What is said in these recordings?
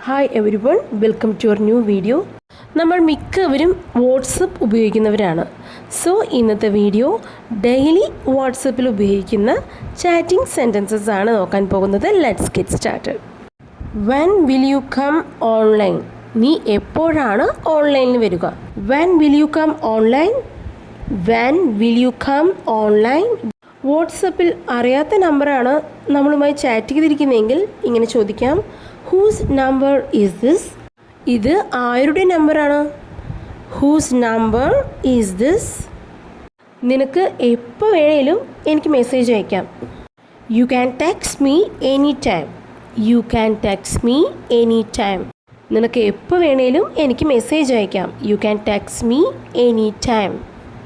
Hi everyone, welcome to our new video. നമ്മൾ മിക്കവരും WhatsApp ഉപയോഗിക്കുന്നവരാണ്. സോ ഇന്നത്തെ വീഡിയോ ഡെയിലി വാട്സപ്പിൽ ഉപയോഗിക്കുന്ന ചാറ്റിംഗ് സെൻറ്റൻസസ് ആണ് നോക്കാൻ പോകുന്നത്. Let's get started. When will you come online? നീ എപ്പോഴാണ് ഓൺലൈനിൽ വരിക? When will you come online? When will you come online? വാട്സപ്പിൽ അറിയാത്ത നമ്പറാണ് നമ്മളുമായി ചാറ്റ് ചെയ്തിരിക്കുന്നതെങ്കിൽ ഇങ്ങനെ ചോദിക്കാം, ഹൂസ് നമ്പർ ഈസ് ദിസ്? ഇത് ആരുടെ നമ്പറാണ്? Whose number is this? നിനക്ക് എപ്പോൾ വേണേലും എനിക്ക് മെസ്സേജ് അയക്കാം. You can text me any time. You can text me any time. നിനക്ക് എപ്പോൾ വേണേലും എനിക്ക് മെസ്സേജ് അയക്കാം. You can text me any time.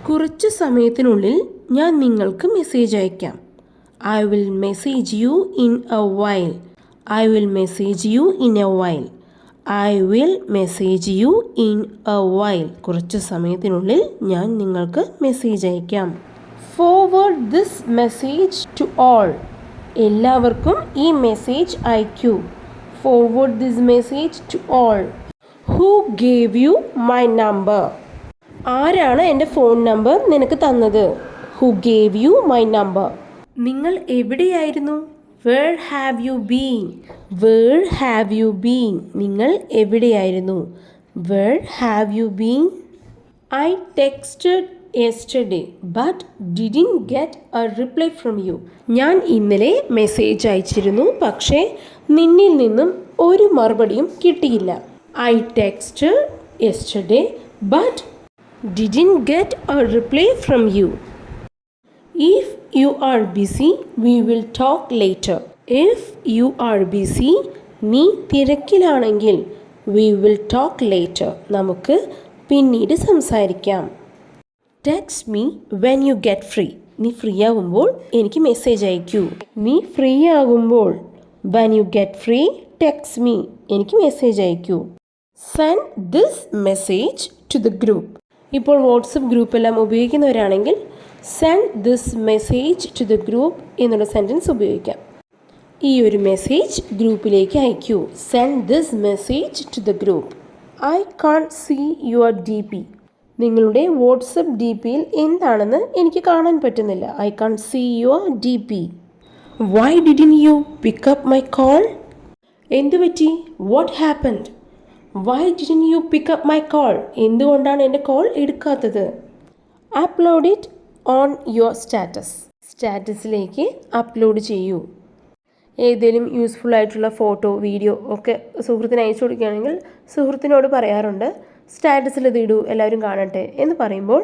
കുറച്ച് സമയത്തിനുള്ളിൽ ഞാൻ നിങ്ങൾക്ക് മെസ്സേജ് അയക്കാം. I will message you in a while. I will message you in a while. I will message you in a while. കുറച്ച് സമയത്തിനുള്ളിൽ ഞാൻ നിങ്ങൾക്ക് മെസ്സേജ് അയക്കാം. Forward this message to all. എല്ലാവർക്കും ഈ മെസ്സേജ് അയക്കൂ. Forward this message to all. Who gave you my number? ആരാണ് എൻ്റെ ഫോൺ നമ്പർ നിനക്ക് തന്നത്? Who gave you my number? നിങ്ങൾ എവിടെയായിരുന്നു? Where have you been? Where have you been? നിങ്ങൾ എവിടെയായിരുന്നു? Where have you been? I texted yesterday but didn't get a reply from you. ഞാൻ ഇന്നലെ മെസ്സേജ് അയച്ചിരുന്നു, പക്ഷേ നിന്നിൽ നിന്നും ഒരു മറുപടിയും കിട്ടിയില്ല. I texted yesterday but didn't get a reply from you. If you are busy, we will talk later. If you are busy, നീ തിരക്കിലാണെങ്കിൽ we will talk later. നമുക്ക് പിന്നീട് സംസാരിക്കാം. Text me when you get free. നീ free ആകുമ്പോൾ എനിക്ക് മെസ്സേജ് അയക്കൂ. നീ free ആകുമ്പോൾ when you get free, text me. എനിക്ക് മെസ്സേജ് അയക്കൂ. Send this message to the group. ഇപ്പോൾ വാട്സപ്പ് ഗ്രൂപ്പെല്ലാം ഉപയോഗിക്കുന്നവരാണെങ്കിൽ send this message to the group എന്നുള്ള സെൻറ്റൻസ് ഉപയോഗിക്കാം. ഈ ഒരു മെസ്സേജ് ഗ്രൂപ്പിലേക്ക് അയക്കൂ. Send this message to the group. I can't see your D P. നിങ്ങളുടെ വാട്സപ്പ് ഡി പിയിൽ എന്താണെന്ന് എനിക്ക് കാണാൻ പറ്റുന്നില്ല. I can't see your D P. Why didn't you pick up my call? What happened? Why didn't? You ഡിഡ്ന്റ് U pick up my call? എന്തുകൊണ്ടാണ് എൻ്റെ call എടുക്കാത്തത്? Upload it on your status. സ്റ്റാറ്റസിലേക്ക് അപ്ലോഡ് ചെയ്യൂ. ഏതെങ്കിലും യൂസ്ഫുൾ ആയിട്ടുള്ള photo, video ഒക്കെ സുഹൃത്തിന് അയച്ചു കൊടുക്കുകയാണെങ്കിൽ സുഹൃത്തിനോട് പറയാറുണ്ട്, സ്റ്റാറ്റസിൽ ഇത് ഇടൂ, എല്ലാവരും കാണട്ടെ എന്ന് പറയുമ്പോൾ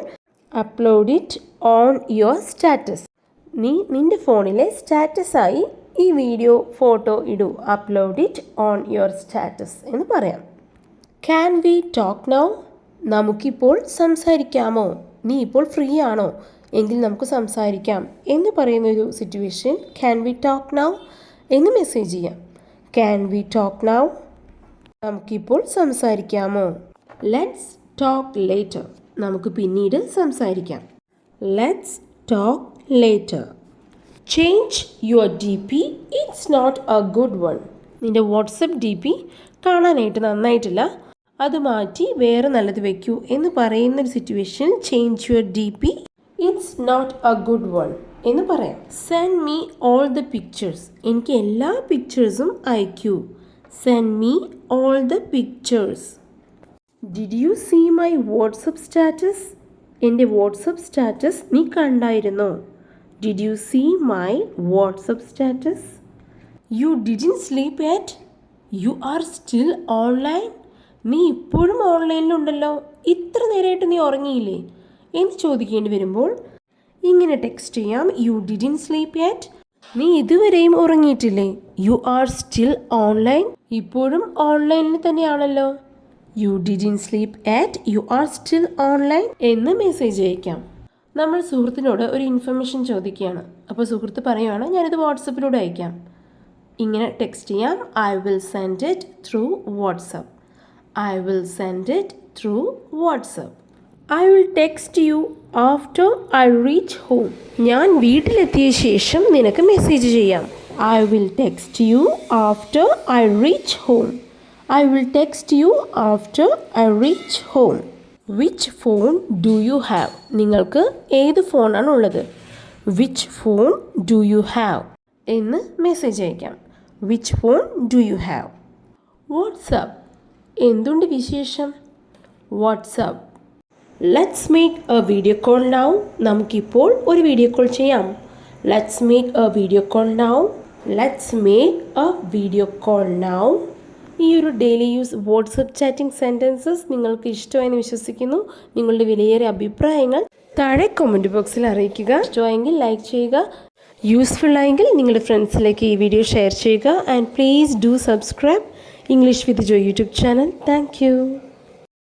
upload it on your status. നീ നിൻ്റെ ഫോണിലെ സ്റ്റാറ്റസായി ഈ വീഡിയോ, ഫോട്ടോ ഇടൂ. Upload it on your status എന്ന് പറയാം. Can we talk now? നമുക്കിപ്പോൾ സംസാരിക്കാമോ? നീ ഇപ്പോൾ ഫ്രീ ആണോ? എങ്കിൽ നമുക്ക് സംസാരിക്കാം എന്ന് പറയുന്നൊരു situation can we talk now എന്ന് മെസ്സേജ് ചെയ്യാം. Can we talk now? നമുക്കിപ്പോൾ സംസാരിക്കാമോ? Let's talk later. നമുക്ക് പിന്നീട് സംസാരിക്കാം. Let's talk later. Change your D P. It's not a good one. നിൻ്റെ വാട്സപ്പ് ഡി പി കാണാനായിട്ട് നന്നായിട്ടില്ല, അത് മാറ്റി വേറെ നല്ലത് വെക്കൂ എന്ന് പറയുന്നൊരു situation change your D P. It's not a good one എന്ന് പറയാം. Send me all the pictures. എനിക്ക് എല്ലാ പിക്ചേഴ്സും അയക്കൂ. Send me all the pictures. Did you see my WhatsApp status? എൻ്റെ വാട്സപ്പ് സ്റ്റാറ്റസ് നീ കണ്ടായിരുന്നോ? Did you see my WhatsApp status? You didn't sleep yet. You are still online. നീ ഇപ്പോഴും ഓൺലൈനിലുണ്ടല്ലോ, ഇത്ര നേരമായിട്ട് നീ ഉറങ്ങിയില്ലേ എന്ന് ചോദിക്കേണ്ടി വരുമ്പോൾ ഇങ്ങനെ ടെക്സ്റ്റ് ചെയ്യാം. You didn't sleep yet. നീ ഇതുവരെയും ഉറങ്ങിയിട്ടില്ലേ? You are still online. ഇപ്പോഴും ഓൺലൈനിൽ തന്നെയാണല്ലോ. You didn't sleep yet. You are still online എന്ന് മെസ്സേജ് അയക്കാം. നമ്മൾ സുഹൃത്തിനോട് ഒരു ഇൻഫർമേഷൻ ചോദിക്കുകയാണ്. അപ്പോൾ സുഹൃത്ത് പറയുകയാണ്, ഞാനിത് വാട്സപ്പിലൂടെ അയക്കാം. ഇങ്ങനെ ടെക്സ്റ്റ് ചെയ്യാം. I will send it through WhatsApp. I will send it through WhatsApp. I will text U after I reach home. ഞാൻ വീട്ടിലെത്തിയ ശേഷം നിനക്ക് മെസ്സേജ് ചെയ്യാം. I will text U after I reach home. I will text you after I reach home. Which phone do you have? നിങ്ങൾക്ക് ഏത് ഫോണാണ് ഉള്ളത്? Which phone do you have? എന്ന് മെസ്സേജ് അയക്കാം. Which phone do you have? WhatsApp. എന്തുണ്ട് വിശേഷം? WhatsApp. Let's make a video call now. നമുക്കിപ്പോൾ ഒരു വീഡിയോ കോൾ ചെയ്യാം. Let's make a video call now. Let's make a video call now. ഈ ഒരു daily use WhatsApp chatting sentences നിങ്ങൾക്ക് ഇഷ്ടമായെന്ന് വിശ്വസിക്കുന്നു. നിങ്ങളുടെ വിലയേറിയ അഭിപ്രായങ്ങൾ താഴെ കമൻറ്റ് ബോക്സിൽ അറിയിക്കുക. ഇഷ്ടമായെങ്കിൽ ലൈക്ക് ചെയ്യുക. യൂസ്ഫുൾ ആയെങ്കിൽ നിങ്ങളുടെ ഫ്രണ്ട്സിലേക്ക് ഈ വീഡിയോ ഷെയർ ചെയ്യുക. And please do subscribe English with Joy YouTube channel. Thank you.